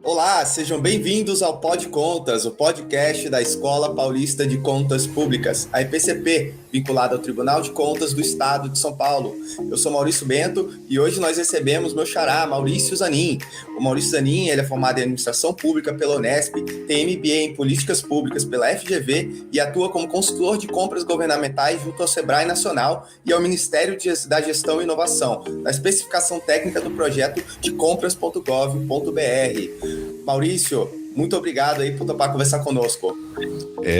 Olá, sejam bem-vindos ao Pod Contas, o podcast da Escola Paulista de Contas Públicas, a EPCP, vinculada ao Tribunal de Contas do Estado de São Paulo. Eu sou Maurício Bento e hoje nós recebemos meu xará, Maurício Zanin. O Maurício Zanin, ele é formado em Administração Pública pela Unesp, tem MBA em Políticas Públicas pela FGV e atua como consultor de compras governamentais junto ao Sebrae Nacional e ao Ministério da Gestão e Inovação, na especificação técnica do projeto de compras.gov.br. Maurício, muito obrigado aí por topar conversar conosco.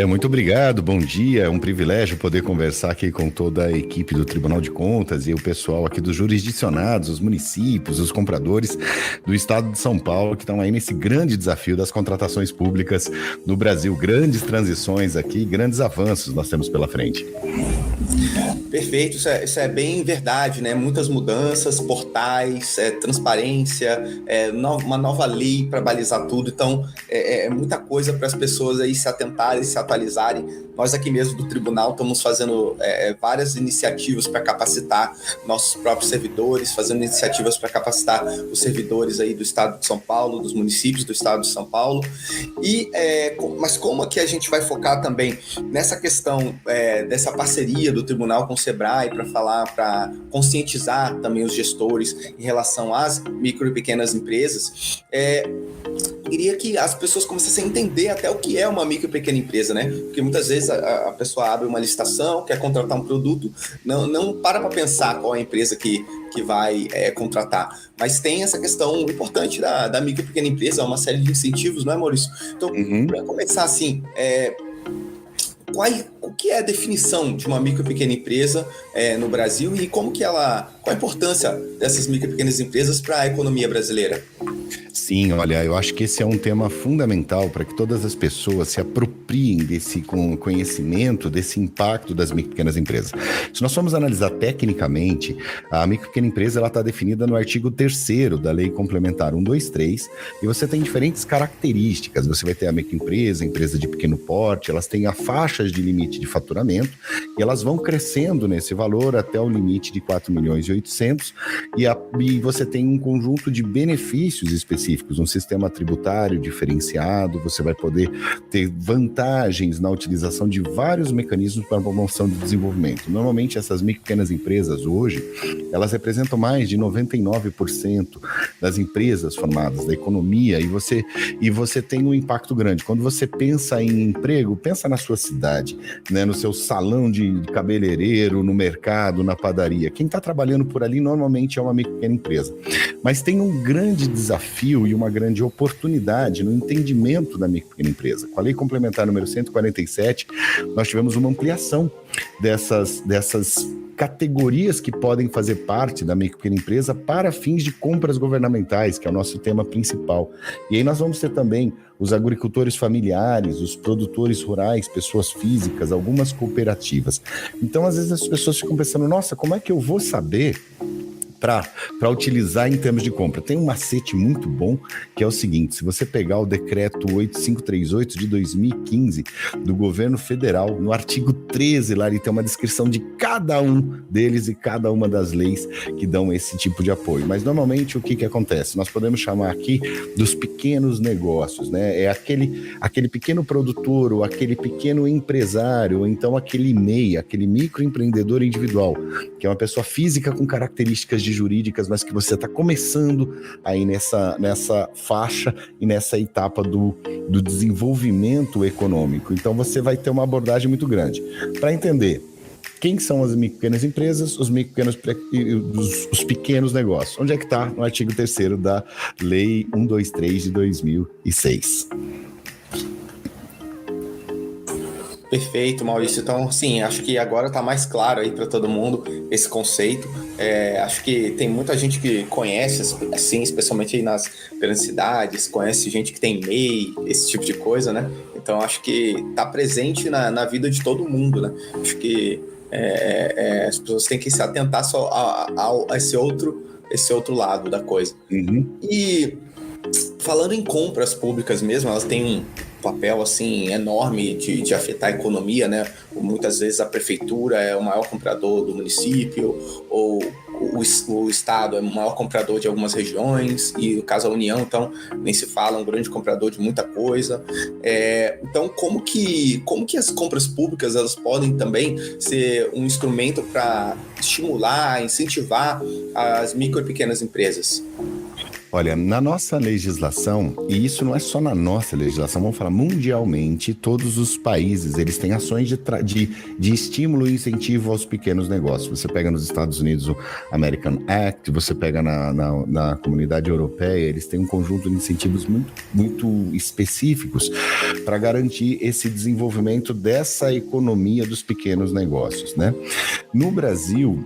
Muito obrigado, bom dia, é um privilégio poder conversar aqui com toda a equipe do Tribunal de Contas e o pessoal aqui dos jurisdicionados, os municípios, os compradores do Estado de São Paulo que estão aí nesse grande desafio das contratações públicas no Brasil, grandes transições aqui, grandes avanços nós temos pela frente. Perfeito, isso é bem verdade, né? Muitas mudanças, portais, transparência, uma nova lei para balizar tudo, então é muita coisa para as pessoas aí se atentarem, se atualizarem. Nós aqui mesmo do Tribunal estamos fazendo várias iniciativas para capacitar nossos próprios servidores, fazendo iniciativas para capacitar os servidores aí do Estado de São Paulo, dos municípios do Estado de São Paulo, mas como aqui a gente vai focar também nessa questão dessa parceria do Tribunal com o Sebrae para conscientizar também os gestores em relação às micro e pequenas empresas, queria que as pessoas começassem a entender até o que é uma micro e pequena empresa, né? Porque muitas vezes a pessoa abre uma licitação, quer contratar um produto, não para pensar qual é a empresa que vai contratar, mas tem essa questão importante da micro e pequena empresa, uma série de incentivos, não é, Maurício? Então, para começar assim, o que é a definição de uma micro e pequena empresa no Brasil e qual a importância dessas micro e pequenas empresas para a economia brasileira? Sim, olha, eu acho que esse é um tema fundamental para que todas as pessoas se apropriem desse conhecimento, desse impacto das micro e pequenas empresas. Se nós formos analisar tecnicamente, a micro e pequena empresa está definida no artigo 3º da Lei Complementar 123, e você tem diferentes características. Você vai ter a microempresa, empresa de pequeno porte, elas têm a faixas de limite de faturamento e elas vão crescendo nesse valor até o limite de 4.800.000 e você tem um conjunto de benefícios específicos, um sistema tributário diferenciado, você vai poder ter vantagens na utilização de vários mecanismos para a promoção de desenvolvimento. Normalmente essas micro e pequenas empresas hoje, elas representam mais de 99% das empresas formadas, da economia, e você tem um impacto grande. Quando você pensa em emprego, pensa na sua cidade, né, no seu salão de cabeleireiro, no mercado, na padaria. Quem está trabalhando por ali normalmente é uma micro e pequena empresa. Mas tem um grande desafio e uma grande oportunidade no entendimento da micro e pequena empresa. Com a Lei Complementar número 147, nós tivemos uma ampliação dessas categorias que podem fazer parte da micro e pequena empresa para fins de compras governamentais, que é o nosso tema principal. E aí nós vamos ter também os agricultores familiares, os produtores rurais, pessoas físicas, algumas cooperativas. Então, às vezes as pessoas ficam pensando, nossa, como é que eu vou saber para utilizar em termos de compra? Tem um macete muito bom, que é o seguinte: se você pegar o decreto 8538 de 2015 do governo federal, no artigo 13 lá ele tem uma descrição de cada um deles e cada uma das leis que dão esse tipo de apoio. Mas normalmente o que acontece? Nós podemos chamar aqui dos pequenos negócios, né? É aquele pequeno produtor ou aquele pequeno empresário, ou então aquele MEI, aquele microempreendedor individual, que é uma pessoa física com características jurídicas, mas que você está começando aí nessa faixa e nessa etapa do desenvolvimento econômico. Então você vai ter uma abordagem muito grande. Para entender quem são as micro e pequenas empresas, os pequenos negócios. Onde é que está? No artigo 3º da Lei 123 de 2006. Perfeito, Maurício. Então, sim, acho que agora está mais claro aí para todo mundo esse conceito. Acho que tem muita gente que conhece, assim, especialmente aí nas grandes cidades, conhece gente que tem MEI, esse tipo de coisa, né? Então, acho que está presente na vida de todo mundo, né? Acho que as pessoas têm que se atentar só a esse outro lado da coisa. E falando em compras públicas mesmo, elas têm um papel assim enorme de afetar a economia, né? Muitas vezes a prefeitura é o maior comprador do município, ou o Estado é o maior comprador de algumas regiões, e no caso a União, então, nem se fala, um grande comprador de muita coisa. Então, como que as compras públicas elas podem também ser um instrumento para estimular, incentivar as micro e pequenas empresas? Olha, na nossa legislação, e isso não é só na nossa legislação, vamos falar mundialmente, todos os países, eles têm ações de estímulo e incentivo aos pequenos negócios. Você pega nos Estados Unidos o American Act, você pega na Comunidade Europeia, eles têm um conjunto de incentivos muito, muito específicos para garantir esse desenvolvimento dessa economia dos pequenos negócios, né? No Brasil,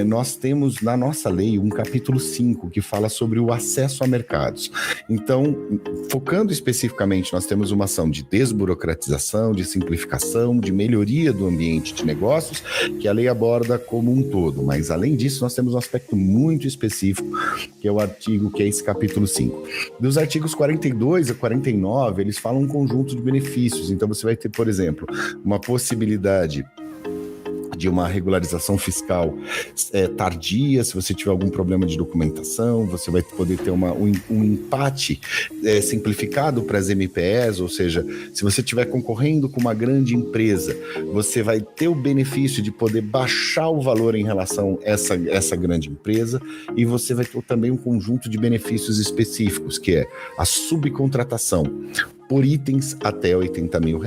nós temos na nossa lei um capítulo 5 que fala sobre o acesso a mercados. Então, focando especificamente, nós temos uma ação de desburocratização, de simplificação, de melhoria do ambiente de negócios, que a lei aborda como um todo. Mas, além disso, nós temos um aspecto muito específico, que é esse capítulo 5. Dos artigos 42 a 49, eles falam um conjunto de benefícios. Então, você vai ter, por exemplo, uma possibilidade de uma regularização fiscal tardia, se você tiver algum problema de documentação, você vai poder ter um empate simplificado para as MPS, ou seja, se você estiver concorrendo com uma grande empresa, você vai ter o benefício de poder baixar o valor em relação a essa grande empresa, e você vai ter também um conjunto de benefícios específicos, que é a subcontratação por itens até R$80 mil,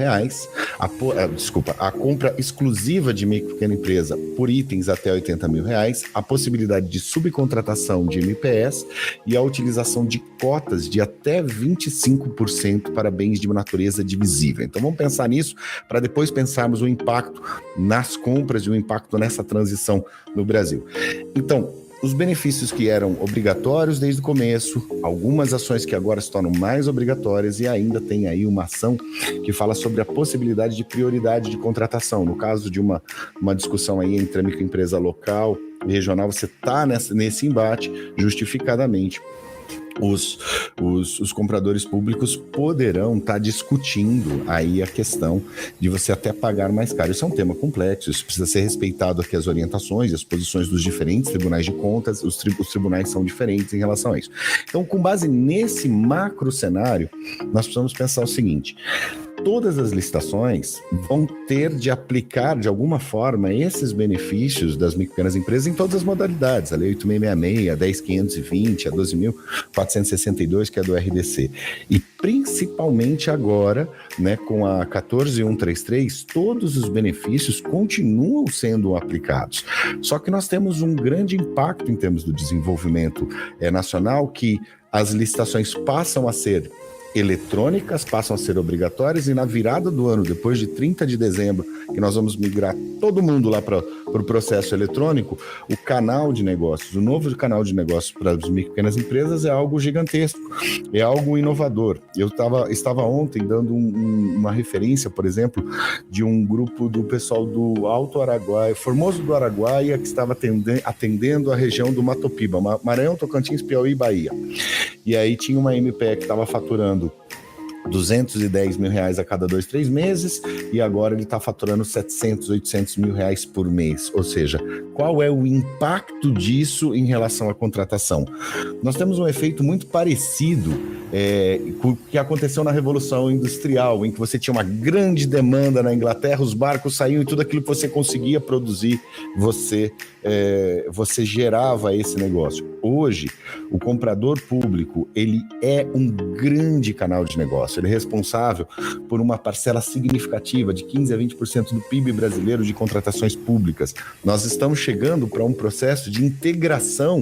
a compra exclusiva de micro e pequena empresa por itens até R$80 mil, a possibilidade de subcontratação de MPS e a utilização de cotas de até 25% para bens de natureza divisível. Então vamos pensar nisso para depois pensarmos o impacto nas compras e o impacto nessa transição no Brasil. Então, os benefícios que eram obrigatórios desde o começo, algumas ações que agora se tornam mais obrigatórias, e ainda tem aí uma ação que fala sobre a possibilidade de prioridade de contratação. No caso de uma discussão aí entre a microempresa local e regional, você está nesse embate justificadamente. Os compradores públicos poderão estar discutindo aí a questão de você até pagar mais caro. Isso é um tema complexo, isso precisa ser respeitado aqui as orientações e as posições dos diferentes tribunais de contas, os tribunais são diferentes em relação a isso. Então, com base nesse macro cenário, nós precisamos pensar o seguinte: todas as licitações vão ter de aplicar, de alguma forma, esses benefícios das micro e pequenas empresas em todas as modalidades, a Lei 8666, a 10.520, a 12.462, que é do RDC. E principalmente agora, né, com a 14.133, todos os benefícios continuam sendo aplicados. Só que nós temos um grande impacto em termos do desenvolvimento nacional, que as licitações passam a ser eletrônicas, passam a ser obrigatórias, e na virada do ano, depois de 30 de dezembro, que nós vamos migrar todo mundo lá para o processo eletrônico, o canal de negócios, o novo canal de negócios para as micro e pequenas empresas é algo gigantesco, é algo inovador. Eu estava ontem dando uma referência, por exemplo, de um grupo do pessoal do Alto Araguaia, Formoso do Araguaia, que estava atendendo a região do Mato Piba, Maranhão, Tocantins, Piauí e Bahia. E aí tinha uma MPE que estava faturando R$210 mil a cada 2-3 meses, e agora ele está faturando R$700, R$800 mil por mês. Ou seja, qual é o impacto disso em relação à contratação? Nós temos um efeito muito parecido com o que aconteceu na Revolução Industrial, em que você tinha uma grande demanda na Inglaterra, os barcos saíam e tudo aquilo que você conseguia produzir, você gerava esse negócio. Hoje, o comprador público, ele é um grande canal de negócio. Ele é responsável por uma parcela significativa de 15% a 20% do PIB brasileiro de contratações públicas. Nós estamos chegando para um processo de integração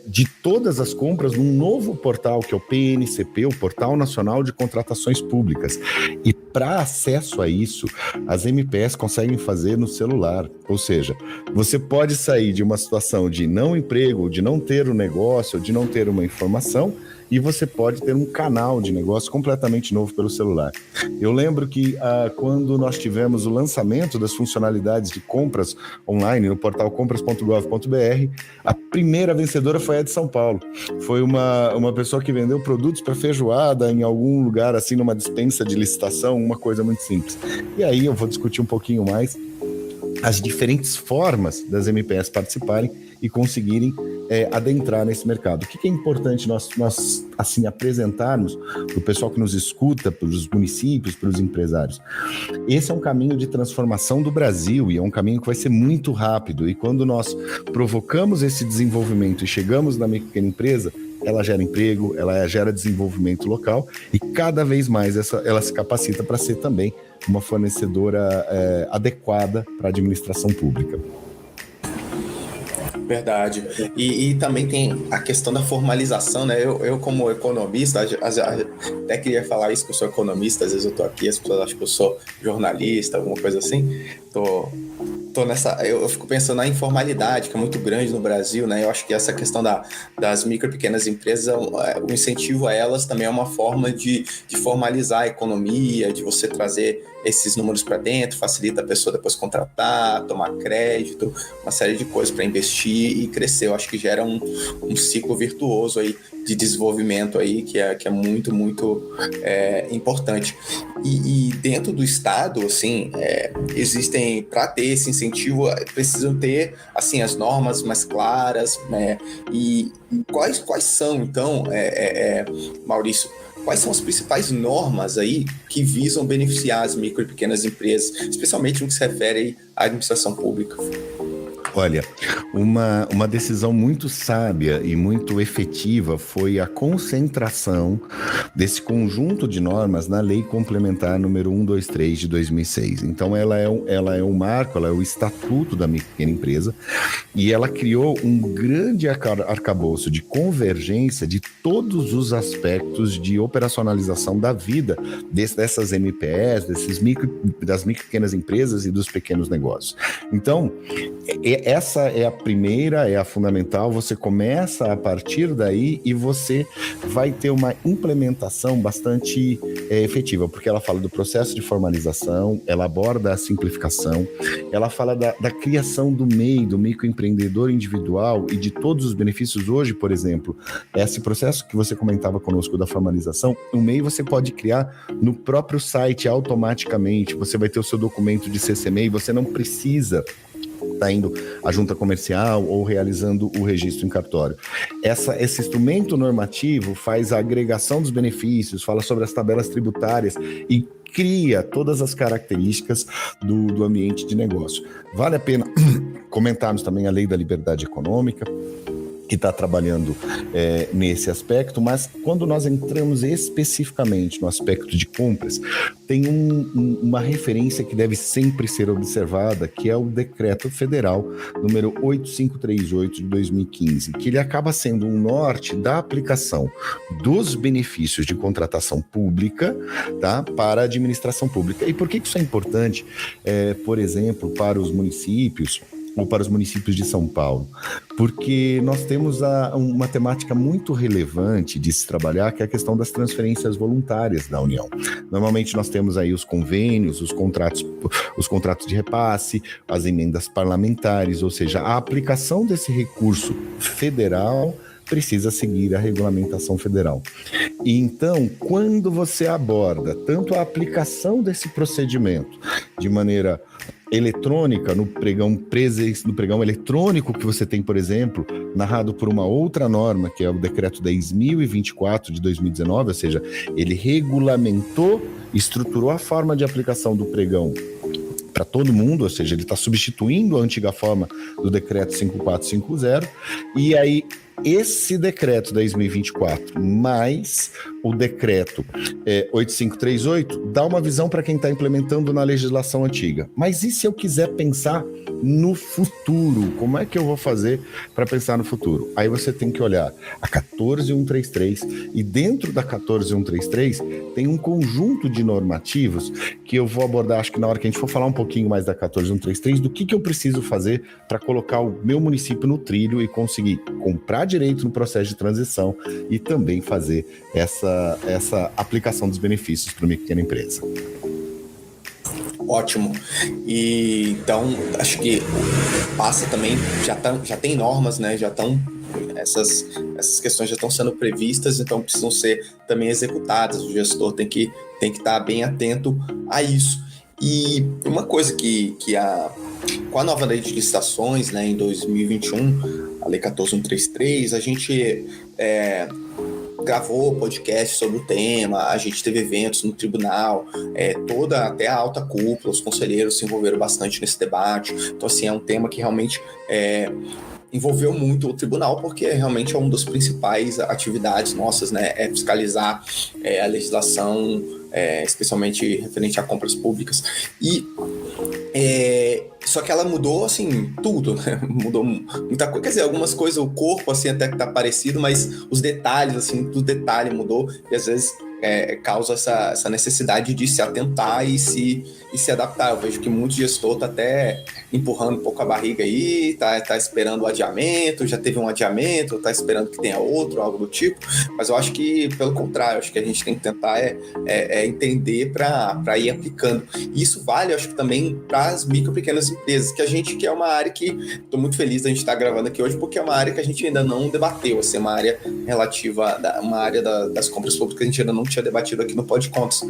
de todas as compras num novo portal, que é o PNCP, o Portal Nacional de Contratações Públicas. E para acesso a isso, as MPS conseguem fazer no celular. Ou seja, você pode sair de uma situação de não emprego, de não ter um negócio, de não ter uma informação, e você pode ter um canal de negócio completamente novo pelo celular. Eu lembro que quando nós tivemos o lançamento das funcionalidades de compras online no portal compras.gov.br, a primeira vencedora foi a de São Paulo. Foi uma pessoa que vendeu produtos para feijoada em algum lugar, assim, numa dispensa de licitação, uma coisa muito simples. E aí eu vou discutir um pouquinho mais as diferentes formas das MPS participarem, e conseguirem adentrar nesse mercado. O que é importante nós assim, apresentarmos para o pessoal que nos escuta, para os municípios, para os empresários? Esse é um caminho de transformação do Brasil e é um caminho que vai ser muito rápido. E quando nós provocamos esse desenvolvimento e chegamos na micro e pequena empresa, ela gera emprego, ela gera desenvolvimento local e cada vez mais ela se capacita para ser também uma fornecedora adequada para a administração pública. Verdade. E também tem a questão da formalização, né? Eu como economista, até queria falar isso, que eu sou economista, às vezes eu tô aqui, as pessoas acham que eu sou jornalista, alguma coisa assim. Eu fico pensando na informalidade, que é muito grande no Brasil, né? Eu acho que essa questão das micro e pequenas empresas, o incentivo a elas também é uma forma de formalizar a economia, de você trazer esses números para dentro, facilita a pessoa depois contratar, tomar crédito, uma série de coisas para investir e crescer. Eu acho que gera um ciclo virtuoso aí de desenvolvimento aí que é muito, muito importante. E dentro do Estado, assim, existem, para ter esse incentivo, precisam ter, assim, as normas mais claras, né? E quais são, então, Maurício, quais são as principais normas aí que visam beneficiar as micro e pequenas empresas, especialmente no que se refere aí à administração pública? Olha, uma decisão muito sábia e muito efetiva foi a concentração desse conjunto de normas na Lei Complementar número 123 de 2006. Então, ela é um marco, ela é o estatuto da micro e pequena empresa e ela criou um grande arcabouço de convergência de todos os aspectos de operacionalização da vida dessas MPS, das micro e pequenas empresas e dos pequenos negócios. Então, essa é a primeira, é a fundamental. Você começa a partir daí e você vai ter uma implementação bastante efetiva, porque ela fala do processo de formalização, ela aborda a simplificação, ela fala da criação do MEI, do microempreendedor individual e de todos os benefícios. Hoje, por exemplo, esse processo que você comentava conosco da formalização, o MEI você pode criar no próprio site automaticamente, você vai ter o seu documento de CC-MEI, você não precisa está indo à junta comercial ou realizando o registro em cartório. Esse instrumento normativo faz a agregação dos benefícios, fala sobre as tabelas tributárias e cria todas as características do ambiente de negócio. Vale a pena comentarmos também a Lei da Liberdade Econômica, que está trabalhando nesse aspecto, mas quando nós entramos especificamente no aspecto de compras, tem uma referência que deve sempre ser observada, que é o Decreto Federal número 8538 de 2015, que ele acaba sendo um norte da aplicação dos benefícios de contratação pública, tá, para a administração pública. E por que isso é importante, por exemplo, para os municípios, ou para os municípios de São Paulo? Porque nós temos uma temática muito relevante de se trabalhar, que é a questão das transferências voluntárias da União. Normalmente nós temos aí os convênios, os contratos de repasse, as emendas parlamentares, ou seja, a aplicação desse recurso federal precisa seguir a regulamentação federal. E então, quando você aborda tanto a aplicação desse procedimento de maneira eletrônica, no pregão eletrônico que você tem, por exemplo, narrado por uma outra norma, que é o Decreto 10.024 de 2019, ou seja, ele regulamentou, estruturou a forma de aplicação do pregão para todo mundo, ou seja, ele está substituindo a antiga forma do Decreto 5450, e aí esse decreto 10.024 mais o decreto 8538 dá uma visão para quem está implementando na legislação antiga. Mas e se eu quiser pensar no futuro? Como é que eu vou fazer para pensar no futuro? Aí você tem que olhar a 14.133 e dentro da 14.133 tem um conjunto de normativos que eu vou abordar, acho que na hora que a gente for falar um pouquinho mais da 14.133, do que eu preciso fazer para colocar o meu município no trilho e conseguir comprar direito no processo de transição e também fazer essa aplicação dos benefícios para uma pequena empresa. Ótimo. E então, acho que passa também, já tem normas, né? Já estão, essas questões já estão sendo previstas, então precisam ser também executadas. O gestor tem que estar bem atento a isso. E uma coisa com a nova lei de licitações, né, em 2021, a Lei 14.133, a gente gravou podcast sobre o tema, a gente teve eventos no tribunal, até a alta cúpula, os conselheiros se envolveram bastante nesse debate. Então, assim, é um tema que realmente envolveu muito o tribunal, porque realmente é uma das principais atividades nossas, né? É fiscalizar a legislação, especialmente referente a compras públicas. Só que ela mudou, assim, tudo, né? Mudou muita coisa. Quer dizer, algumas coisas, o corpo, assim, até que tá parecido, mas os detalhes, assim, tudo detalhe mudou. E às vezes causa essa necessidade de se atentar e se adaptar. Eu vejo que muito gestor tá até empurrando um pouco a barriga aí, tá esperando o adiamento, já teve um adiamento, tá esperando que tenha outro, algo do tipo. Mas eu acho que, pelo contrário, acho que a gente tem que tentar entender para ir aplicando. E isso vale, acho que também para as micro e pequenas empresas, que é uma área que estou muito feliz da gente estar gravando aqui hoje, porque é uma área que a gente ainda não debateu, assim, uma área relativa, uma área das compras públicas que a gente ainda não tinha debatido aqui no Pode Contas.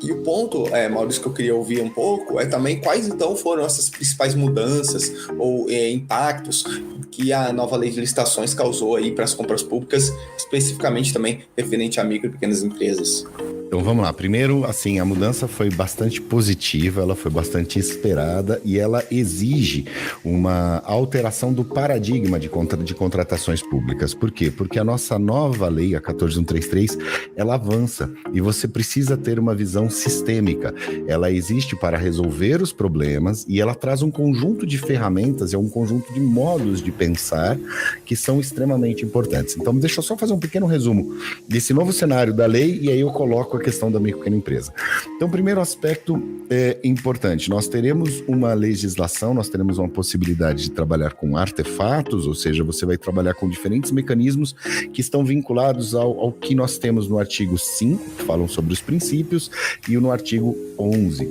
E o ponto, Maurício, que eu queria ouvir um pouco, é também quais então foram essas principais mudanças ou impactos que a nova lei de licitações causou aí para as compras públicas, especificamente também referente a micro e pequenas empresas. Então vamos lá. Primeiro, assim, a mudança foi bastante positiva, ela foi bastante esperada e ela exige uma alteração do paradigma de contratações públicas. Por quê? Porque a nossa nova lei, a 14.133, ela avança e você precisa ter uma visão sistêmica. Ela existe para resolver os problemas e ela traz um conjunto de ferramentas e um conjunto de modos de pensar que são extremamente importantes. Então, deixa eu só fazer um pequeno resumo desse novo cenário da lei e aí eu coloco a questão da micro e pequena empresa. Então, o primeiro aspecto é importante. Nós teremos uma legislação, nós teremos uma possibilidade de trabalhar com artefatos, ou seja, você vai trabalhar com diferentes mecanismos que estão vinculados ao que nós temos no artigo 5, que falam sobre os princípios, e no artigo 11,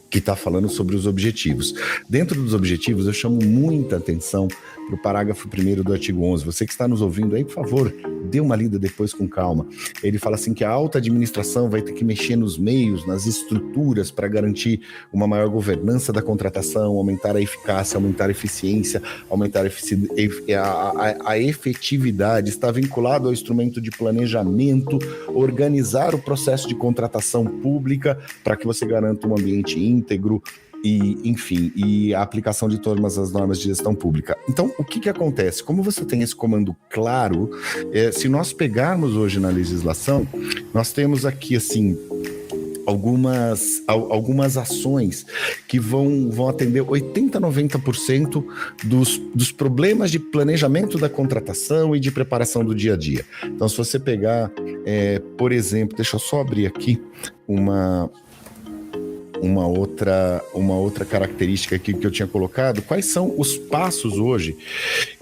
que está falando sobre os objetivos. Dentro dos objetivos, eu chamo muita atenção para o parágrafo 1º do artigo 11. Você que está nos ouvindo aí, por favor, dê uma lida depois com calma. Ele fala assim que a alta administração vai ter que mexer nos meios, nas estruturas para garantir uma maior governança da contratação, aumentar a eficácia, aumentar a eficiência, aumentar a efetividade, está vinculado ao instrumento de planejamento, organizar o processo de contratação pública para que você garanta um ambiente íntegro, e, enfim, e a aplicação de todas as normas de gestão pública. Então, o que acontece? Como você tem esse comando claro, se nós pegarmos hoje na legislação, nós temos aqui, assim, algumas ações que vão atender 80%, 90% dos problemas de planejamento da contratação e de preparação do dia a dia. Então, se você pegar, por exemplo, deixa eu só abrir aqui uma outra característica aqui que eu tinha colocado. Quais são os passos hoje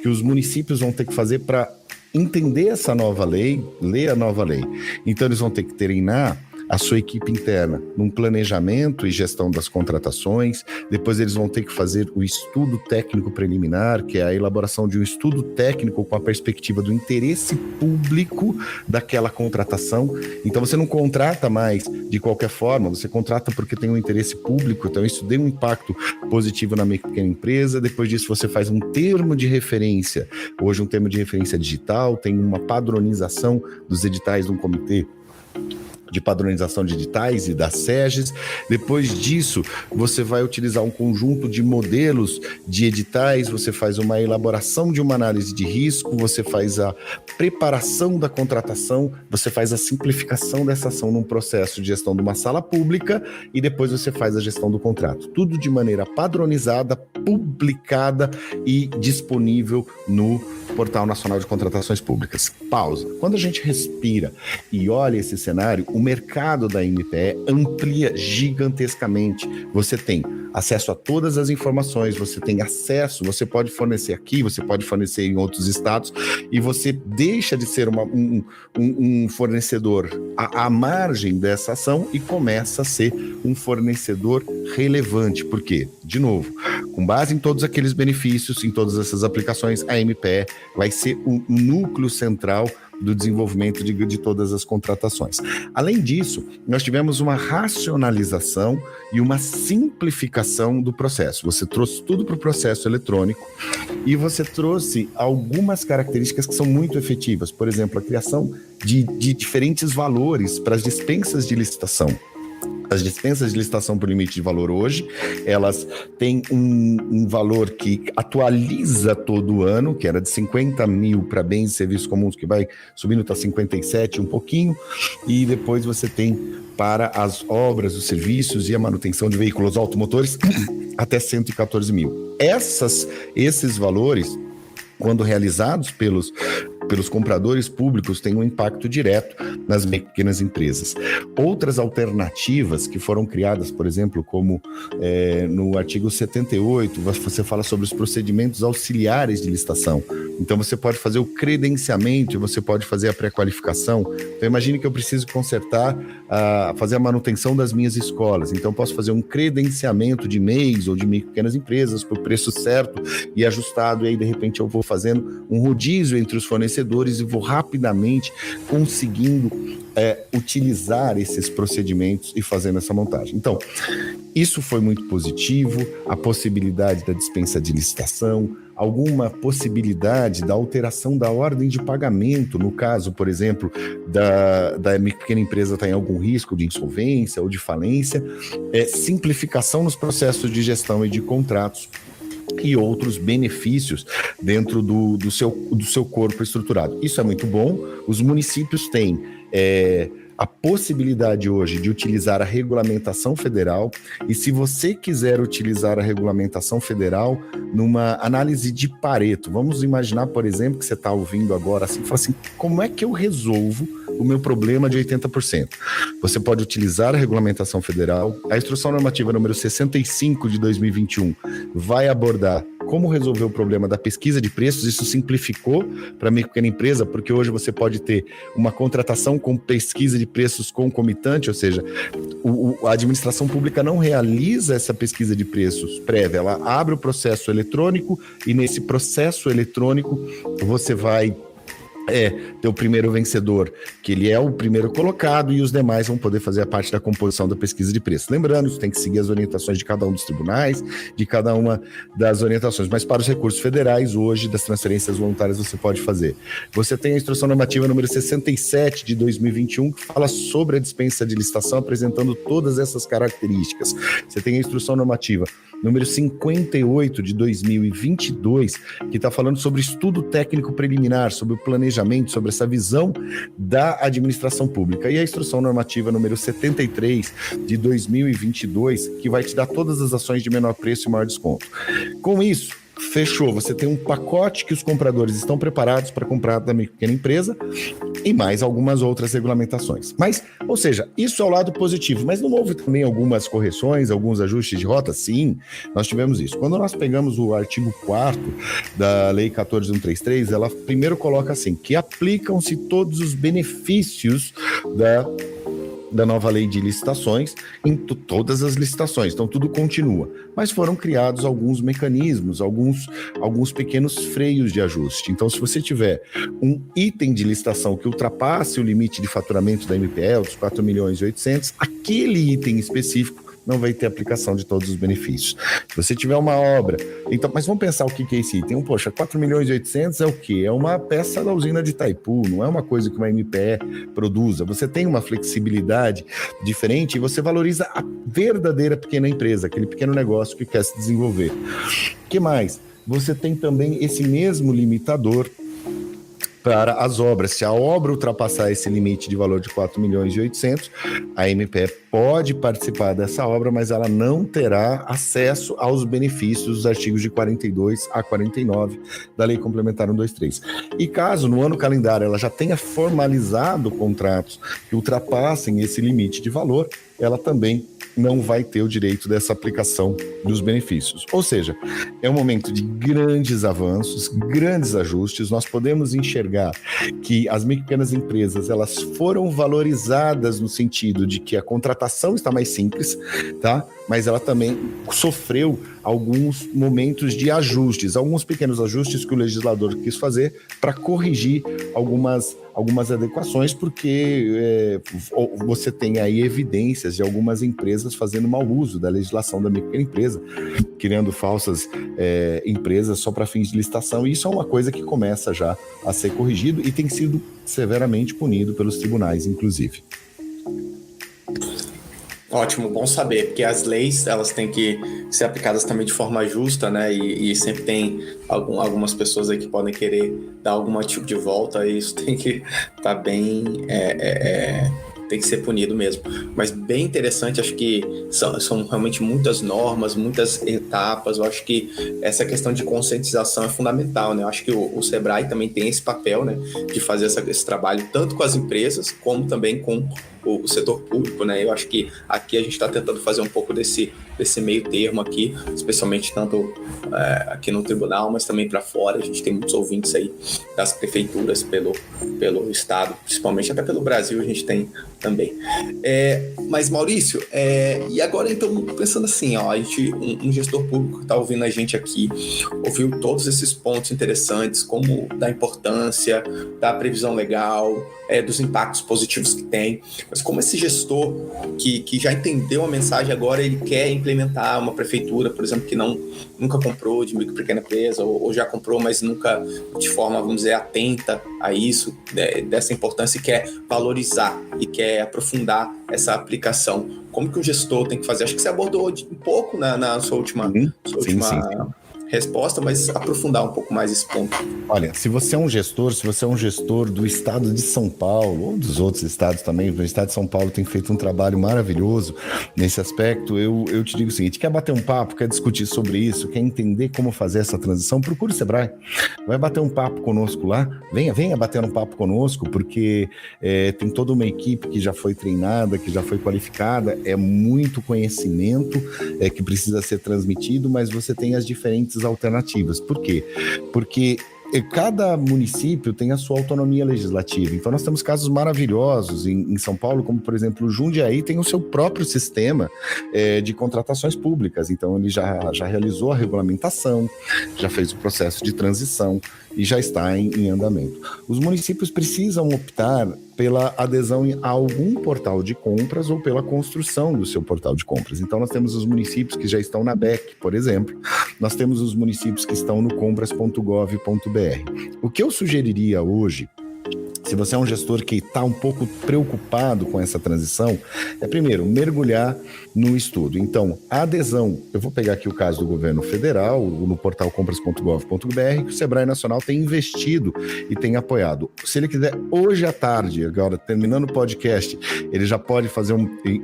que os municípios vão ter que fazer para entender essa nova lei, ler a nova lei? Então, eles vão ter que treinar a sua equipe interna num planejamento e gestão das contratações. Depois eles vão ter que fazer o estudo técnico preliminar, que é a elaboração de um estudo técnico com a perspectiva do interesse público daquela contratação. Então você não contrata mais de qualquer forma, você contrata porque tem um interesse público, então isso deu um impacto positivo na micro e pequena empresa. Depois disso você faz um termo de referência, hoje um termo de referência digital, tem uma padronização dos editais de um comitê de padronização de editais e das SEGES. Depois disso, você vai utilizar um conjunto de modelos de editais, você faz uma elaboração de uma análise de risco, você faz a preparação da contratação, você faz a simplificação dessa ação num processo de gestão de uma sala pública e depois você faz a gestão do contrato. Tudo de maneira padronizada, publicada e disponível no Portal Nacional de Contratações Públicas. Pausa. Quando a gente respira e olha esse cenário, o mercado da MPE amplia gigantescamente. Você tem acesso a todas as informações, você tem acesso, você pode fornecer aqui, você pode fornecer em outros estados, e você deixa de ser um fornecedor à margem dessa ação e começa a ser um fornecedor relevante. Por quê? De novo, com base em todos aqueles benefícios, em todas essas aplicações, a MPE vai ser o núcleo central do desenvolvimento de todas as contratações. Além disso, nós tivemos uma racionalização e uma simplificação do processo. Você trouxe tudo para o processo eletrônico e você trouxe algumas características que são muito efetivas. Por exemplo, a criação de diferentes valores para as dispensas de licitação. As dispensas de licitação por limite de valor hoje, elas têm um valor que atualiza todo ano, que era de 50 mil para bens e serviços comuns, que vai subindo para 57 um pouquinho, e depois você tem para as obras, os serviços e a manutenção de veículos automotores até 114 mil. Esses valores, quando realizados pelos compradores públicos, tem um impacto direto nas pequenas empresas. Outras alternativas que foram criadas, por exemplo, como no artigo 78, você fala sobre os procedimentos auxiliares de licitação. Então, você pode fazer o credenciamento e você pode fazer a pré-qualificação. Então, imagine que eu preciso consertar, fazer a manutenção das minhas escolas. Então, eu posso fazer um credenciamento de MEIs ou de pequenas empresas por preço certo e ajustado, e aí, de repente, eu vou fazendo um rodízio entre os fornecedores e vou rapidamente conseguindo utilizar esses procedimentos e fazendo essa montagem. Então, isso foi muito positivo, a possibilidade da dispensa de licitação, alguma possibilidade da alteração da ordem de pagamento, no caso, por exemplo, da pequena empresa estar em algum risco de insolvência ou de falência, simplificação nos processos de gestão e de contratos, e outros benefícios dentro do seu corpo estruturado. Isso é muito bom. Os municípios têm a possibilidade hoje de utilizar a regulamentação federal, e se você quiser utilizar a regulamentação federal numa análise de Pareto, vamos imaginar, por exemplo, que você está ouvindo agora assim, fala assim, como é que eu resolvo o meu problema de 80%? Você pode utilizar a regulamentação federal. A Instrução Normativa número 65 de 2021 vai abordar como resolver o problema da pesquisa de preços. Isso simplificou para a pequena empresa, porque hoje você pode ter uma contratação com pesquisa de preços concomitante, ou seja, a administração pública não realiza essa pesquisa de preços prévia, ela abre o processo eletrônico e nesse processo eletrônico você vai ter o primeiro vencedor, que ele é o primeiro colocado, e os demais vão poder fazer a parte da composição da pesquisa de preço. Lembrando, isso tem que seguir as orientações de cada um dos tribunais, de cada uma das orientações, mas para os recursos federais, hoje, das transferências voluntárias, você pode fazer. Você tem a Instrução Normativa número 67 de 2021, que fala sobre a dispensa de licitação, apresentando todas essas características. Você tem a Instrução Normativa número 58 de 2022, que está falando sobre estudo técnico preliminar, sobre o planejamento, sobre essa visão da administração pública. E a Instrução Normativa número 73 de 2022, que vai te dar todas as ações de menor preço e maior desconto. Com isso, fechou, você tem um pacote que os compradores estão preparados para comprar da pequena empresa e mais algumas outras regulamentações. Mas, ou seja, isso é o lado positivo, mas não houve também algumas correções, alguns ajustes de rota? Sim, nós tivemos isso. Quando nós pegamos o artigo 4º da Lei 14.133, ela primeiro coloca assim, que aplicam-se todos os benefícios da nova lei de licitações em todas as licitações, então tudo continua, mas foram criados alguns mecanismos, alguns pequenos freios de ajuste. Então, se você tiver um item de licitação que ultrapasse o limite de faturamento da MPE, dos 4.800.000, aquele item específico não vai ter aplicação de todos os benefícios. Se você tiver uma obra, então, mas vamos pensar o que é esse item. Poxa, 4.800.000 é o quê? É uma peça da usina de Itaipu, não é uma coisa que uma MPE produza. Você tem uma flexibilidade diferente e você valoriza a verdadeira pequena empresa, aquele pequeno negócio que quer se desenvolver. O que mais? Você tem também esse mesmo limitador para as obras. Se a obra ultrapassar esse limite de valor de 4.800.000, a MPE pode participar dessa obra, mas ela não terá acesso aos benefícios dos artigos de 42 a 49 da Lei Complementar 123. E caso no ano calendário ela já tenha formalizado contratos que ultrapassem esse limite de valor, ela também não vai ter o direito dessa aplicação dos benefícios. Ou seja, é um momento de grandes avanços, grandes ajustes. Nós podemos enxergar que as pequenas empresas, elas foram valorizadas no sentido de que a contratação está mais simples, tá? Mas ela também sofreu alguns momentos de ajustes, alguns pequenos ajustes que o legislador quis fazer para corrigir algumas adequações, porque você tem aí evidências de algumas empresas fazendo mau uso da legislação da micro empresa, criando falsas empresas só para fins de licitação, e isso é uma coisa que começa já a ser corrigido e tem sido severamente punido pelos tribunais, inclusive. Ótimo, bom saber, porque as leis, elas têm que ser aplicadas também de forma justa, né, e sempre tem algumas pessoas aí que podem querer dar algum tipo de volta, e isso tem que estar bem, tem que ser punido mesmo. Mas bem interessante, acho que são realmente muitas normas, muitas etapas. Eu acho que essa questão de conscientização é fundamental, né? Eu acho que o Sebrae também tem esse papel, né, de fazer esse trabalho tanto com as empresas como também com o setor público, né? Eu acho que aqui a gente está tentando fazer um pouco desse meio termo aqui, especialmente tanto aqui no tribunal, mas também para fora. A gente tem muitos ouvintes aí das prefeituras pelo estado, principalmente até pelo Brasil a gente tem também. Mas Maurício, e agora então pensando assim, ó, a gente, um gestor público que está ouvindo a gente aqui, ouviu todos esses pontos interessantes, como da importância da previsão legal, dos impactos positivos que tem, mas como esse gestor que já entendeu a mensagem agora, ele quer implementar uma prefeitura, por exemplo, que nunca comprou de micro e pequena empresa, ou já comprou, mas nunca de forma, vamos dizer, atenta a isso, dessa importância, e quer valorizar e quer aprofundar essa aplicação. Como que o gestor tem que fazer? Acho que você abordou um pouco na sua última Sim. resposta, mas aprofundar um pouco mais esse ponto. Olha, se você é um gestor do estado de São Paulo, ou dos outros estados também, o estado de São Paulo tem feito um trabalho maravilhoso nesse aspecto, eu te digo o seguinte: quer bater um papo, quer discutir sobre isso, quer entender como fazer essa transição, procure o Sebrae, vai bater um papo conosco lá, venha bater um papo conosco, porque tem toda uma equipe que já foi treinada, que já foi qualificada, é muito conhecimento que precisa ser transmitido, mas você tem as diferentes alternativas. Por quê? Porque cada município tem a sua autonomia legislativa. Então nós temos casos maravilhosos em São Paulo, como por exemplo o Jundiaí tem o seu próprio sistema de contratações públicas. Então ele já realizou a regulamentação, já fez o processo de transição e já está em andamento. Os municípios precisam optar pela adesão a algum portal de compras ou pela construção do seu portal de compras. Então nós temos os municípios que já estão na BEC, por exemplo. Nós temos os municípios que estão no compras.gov.br. O que eu sugeriria hoje, se você é um gestor que está um pouco preocupado com essa transição, primeiro, mergulhar no estudo. Então, a adesão, eu vou pegar aqui o caso do governo federal, no portal compras.gov.br, que o Sebrae Nacional tem investido e tem apoiado. Se ele quiser, hoje à tarde, agora terminando o podcast, ele já pode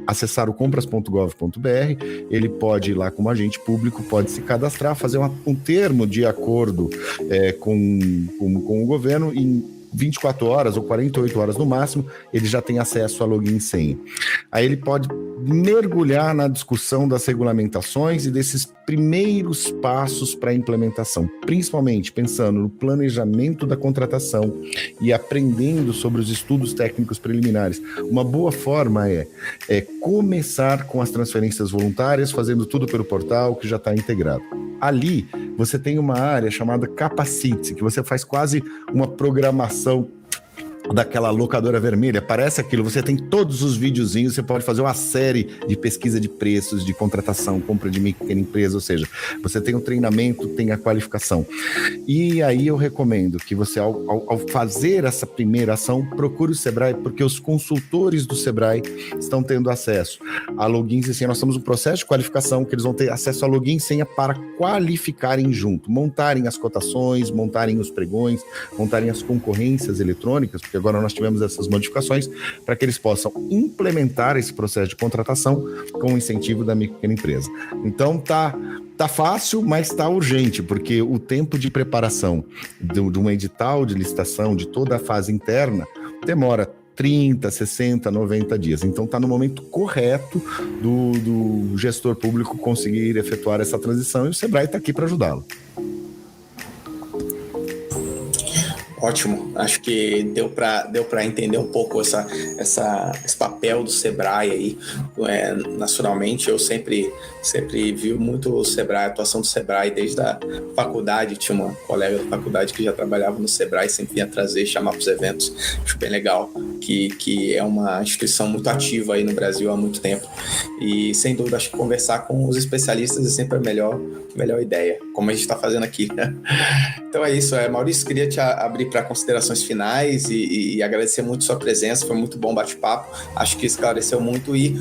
acessar o compras.gov.br, ele pode ir lá como agente público, pode se cadastrar, fazer um termo de acordo com o governo em 24 horas ou 48 horas no máximo, ele já tem acesso a login e senha. Aí ele pode mergulhar na discussão das regulamentações e desses primeiros passos para a implementação, principalmente pensando no planejamento da contratação e aprendendo sobre os estudos técnicos preliminares. Uma boa forma é começar com as transferências voluntárias, fazendo tudo pelo portal que já está integrado. Ali, você tem uma área chamada Capacite, que você faz quase uma programação daquela locadora vermelha, parece aquilo, você tem todos os videozinhos, você pode fazer uma série de pesquisa de preços, de contratação, compra de micro e pequena empresa, ou seja, você tem o treinamento, tem a qualificação. E aí eu recomendo que você, ao fazer essa primeira ação, procure o Sebrae, porque os consultores do Sebrae estão tendo acesso a logins e senha. Nós temos um processo de qualificação que eles vão ter acesso a login e senha para qualificarem junto, montarem as cotações, montarem os pregões, montarem as concorrências eletrônicas, porque agora nós tivemos essas modificações para que eles possam implementar esse processo de contratação com o incentivo da micro e pequena empresa. Então tá fácil, mas tá urgente, porque o tempo de preparação de um edital de licitação, de toda a fase interna, demora 30, 60, 90 dias. Então está no momento correto do gestor público conseguir efetuar essa transição, e o Sebrae está aqui para ajudá-lo. Ótimo, acho que deu para entender um pouco esse papel do Sebrae aí. Nacionalmente, eu sempre vi muito o Sebrae, a atuação do Sebrae desde a faculdade. Tinha uma colega da faculdade que já trabalhava no Sebrae, sempre vinha trazer, chamar para os eventos. Acho bem legal, que é uma instituição muito ativa aí no Brasil há muito tempo. E, sem dúvida, acho que conversar com os especialistas é sempre a melhor ideia, como a gente está fazendo aqui. Então é isso, Maurício, queria te abrir para considerações finais e agradecer muito sua presença, foi muito bom o bate-papo, acho que esclareceu muito e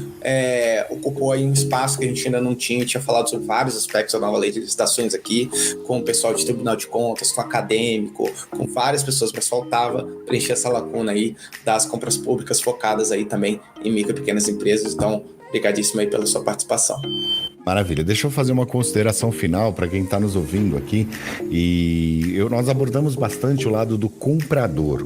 ocupou aí um espaço que a gente ainda não tinha falado sobre vários aspectos da nova lei de licitações aqui, com o pessoal de Tribunal de Contas, com acadêmico, com várias pessoas, mas faltava preencher essa lacuna aí das compras públicas focadas aí também em micro e pequenas empresas, então obrigadíssimo aí pela sua participação. Maravilha. Deixa eu fazer uma consideração final para quem está nos ouvindo aqui. Nós abordamos bastante o lado do comprador,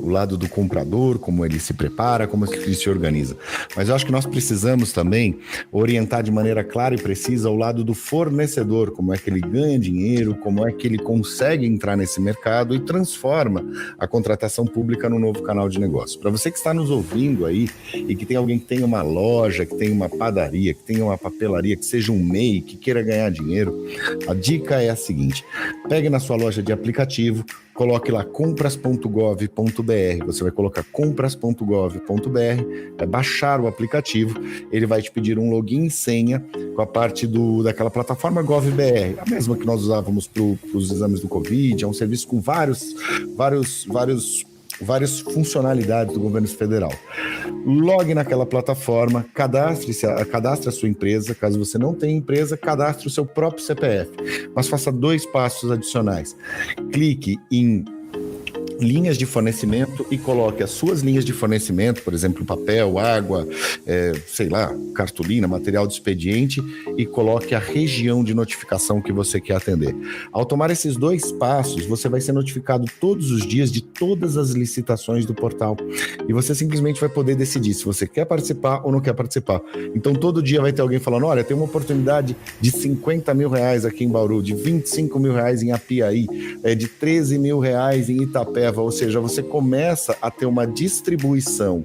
como ele se prepara, como ele se organiza. Mas eu acho que nós precisamos também orientar de maneira clara e precisa o lado do fornecedor, como é que ele ganha dinheiro, como é que ele consegue entrar nesse mercado e transforma a contratação pública no novo canal de negócio. Para você que está nos ouvindo aí e que tem alguém que tem uma loja, que tem uma padaria, que tem uma papelaria, que seja um MEI, que queira ganhar dinheiro, a dica é a seguinte: pegue na sua loja de aplicativo, coloque lá compras.gov.br, você vai colocar compras.gov.br, baixar o aplicativo, ele vai te pedir um login e senha com a parte daquela plataforma GovBR, a mesma que nós usávamos para os exames do Covid, é um serviço com várias funcionalidades do governo federal. Logue naquela plataforma, cadastre a sua empresa. Caso você não tenha empresa, cadastre o seu próprio CPF. Mas faça 2 passos adicionais. Clique em linhas de fornecimento e coloque as suas linhas de fornecimento, por exemplo, papel, água, cartolina, material de expediente, e coloque a região de notificação que você quer atender. Ao tomar esses 2 passos, você vai ser notificado todos os dias de todas as licitações do portal e você simplesmente vai poder decidir se você quer participar ou não quer participar. Então, todo dia vai ter alguém falando: olha, tem uma oportunidade de R$50 mil aqui em Bauru, de R$25 mil em Apiaí, de R$13 mil em Itapeva. Ou seja, você começa a ter uma distribuição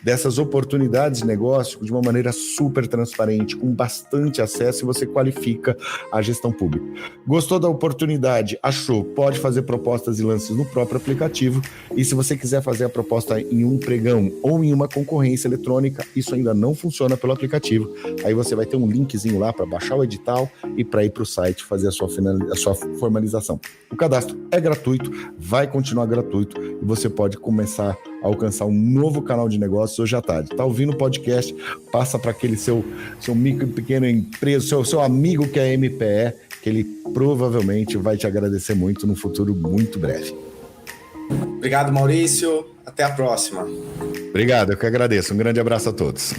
dessas oportunidades de negócio de uma maneira super transparente, com bastante acesso, e você qualifica a gestão pública. Gostou da oportunidade? Achou? Pode fazer propostas e lances no próprio aplicativo, e se você quiser fazer a proposta em um pregão ou em uma concorrência eletrônica, isso ainda não funciona pelo aplicativo. Aí você vai ter um linkzinho lá para baixar o edital e para ir para o site fazer a sua formalização. O cadastro é gratuito, vai continuar gratuito, e você pode começar a alcançar um novo canal de negócios hoje à tarde. Tá ouvindo o podcast? Passa para aquele seu micro e pequeno empresa, seu amigo que é MPE, que ele provavelmente vai te agradecer muito no futuro muito breve. Obrigado, Maurício. Até a próxima. Obrigado, eu que agradeço. Um grande abraço a todos.